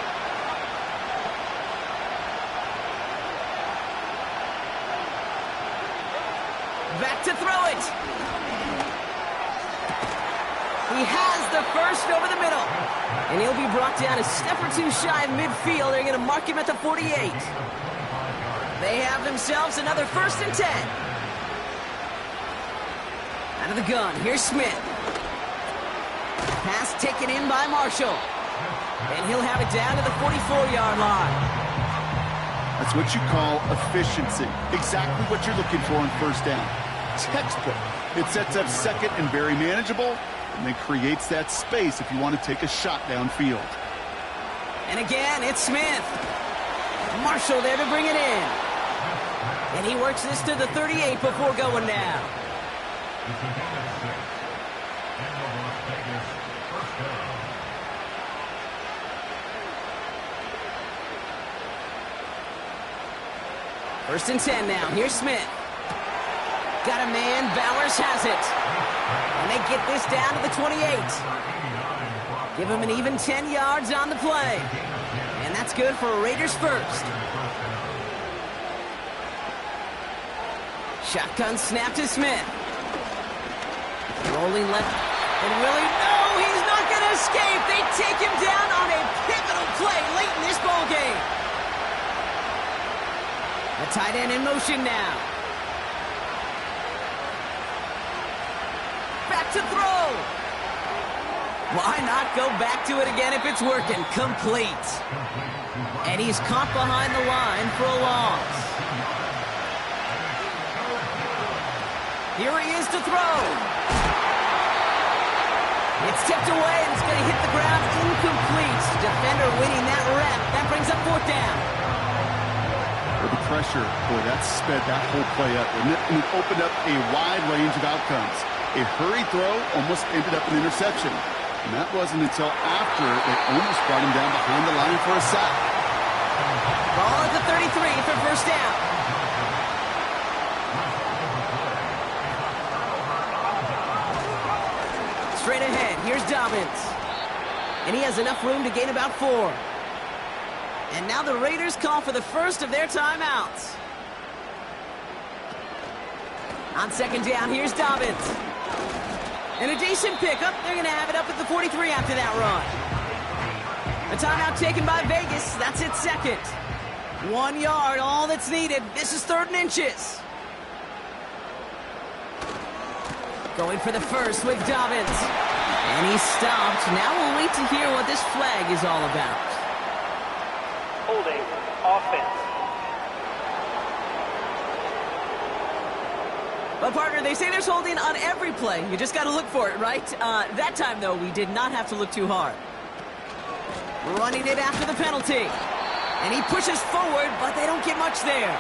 Back to throw it. He has the first over the middle. And he'll be brought down a step or two shy of midfield. They're going to mark him at the 48. They have themselves another 1st and 10. Out of the gun, here's Smith. Pass taken in by Marshall. And he'll have it down to the 44-yard line. That's what you call efficiency. Exactly what you're looking for on 1st down. Textbook. It sets up 2nd and very manageable, and then creates that space if you want to take a shot downfield. And again, it's Smith. Marshall there to bring it in. And he works this to the 38 before going down. First and 10 now. Here's Smith. Got a man. Bowers has it. And they get this down to the 28. Give him an even 10 yards on the play. And that's good for a Raiders first. Shotgun snap to Smith. Rolling left. And Willie, no, he's not going to escape. They take him down on a pivotal play late in this ball game. The tight end in motion now. Back to throw. Why not go back to it again if it's working? Complete. And he's caught behind the line for a loss. Here he is to throw. It's tipped away and it's going to hit the ground incomplete. Defender winning that rep. That brings up 4th down. With the pressure, boy, that sped that whole play up, didn't it? And it opened up a wide range of outcomes. A hurried throw almost ended up an interception. And that wasn't until after they almost brought him down behind the line for a sack. Ball at the 33 for 1st down. Straight ahead, here's Dobbins. And he has enough room to gain about 4. And now the Raiders call for the first of their timeouts. On 2nd down, here's Dobbins. And a decent pickup. They're going to have it up at the 43 after that run. A timeout taken by Vegas. That's its 2nd. 1 yard, all that's needed. This is 3rd and inches. Going for the first with Dobbins. And he's stopped. Now we'll wait to hear what this flag is all about. Holding offense. Well, partner, they say there's holding on every play. You just got to look for it, right? That time, though, we did not have to look too hard. Running it after the penalty. And he pushes forward, but they don't get much there.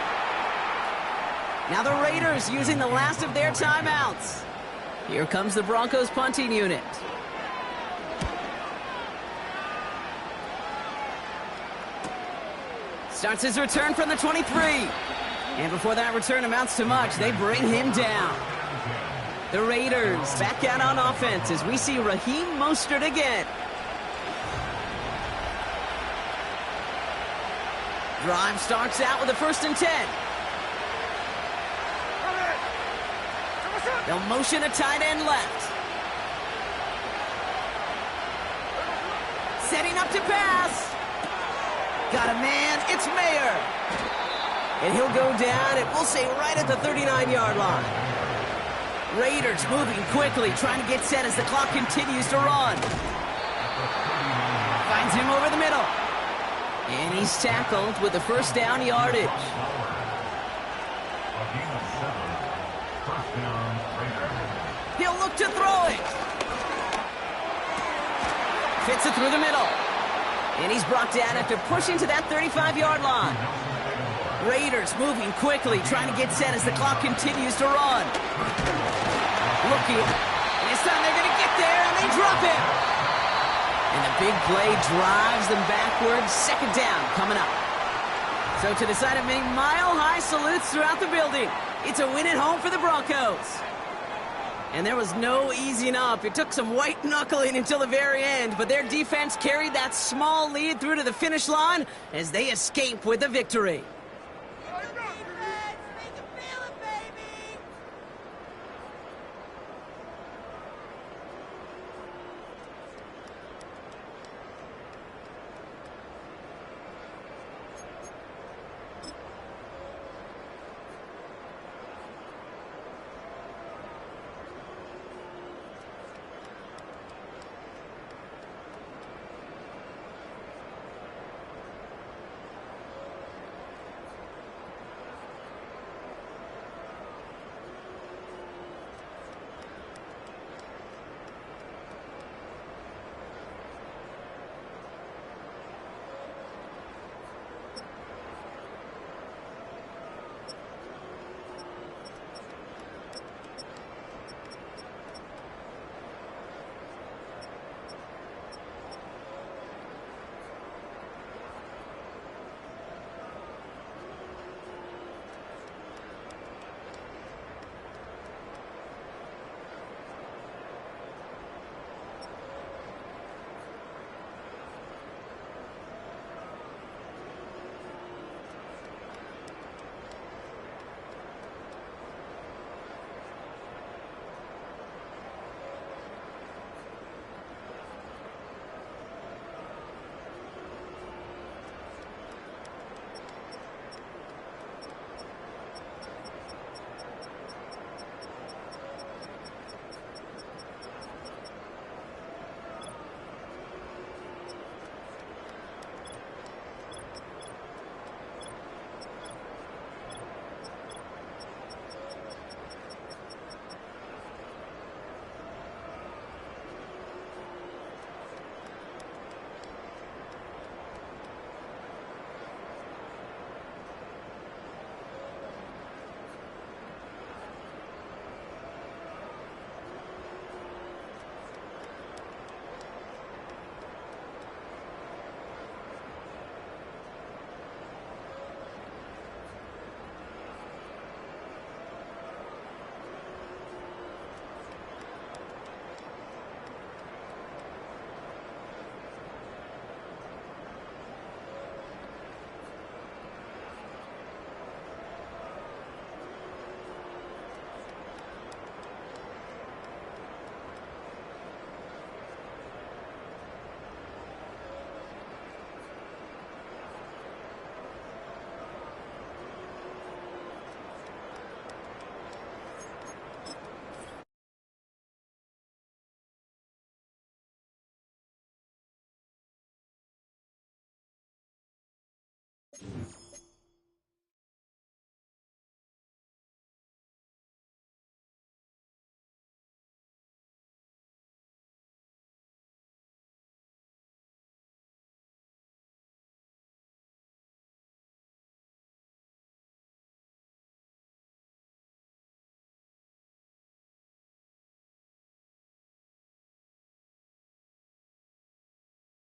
Now the Raiders using the last of their timeouts. Here comes the Broncos punting unit. Starts his return from the 23. And before that return amounts to much, they bring him down. The Raiders back out on offense as we see Raheem Mostert again. Drive starts out with a 1st and 10. They'll motion a tight end left. Setting up to pass. Got a man, it's Mayer. And he'll go down, and we'll say right at the 39-yard line. Raiders moving quickly, trying to get set as the clock continues to run. Finds him over the middle. And he's tackled with the 1st down yardage. He'll look to throw it. Fits it through the middle. And he's brought down after pushing to that 35-yard line. Raiders moving quickly, trying to get set as the clock continues to run. Looking. And this time they're going to get there, and they drop him. And the big play drives them backwards. 2nd down coming up. So to decide it, mile-high salutes throughout the building. It's a win at home for the Broncos. And there was no easing up. It took some white knuckling until the very end, but their defense carried that small lead through to the finish line as they escape with a victory.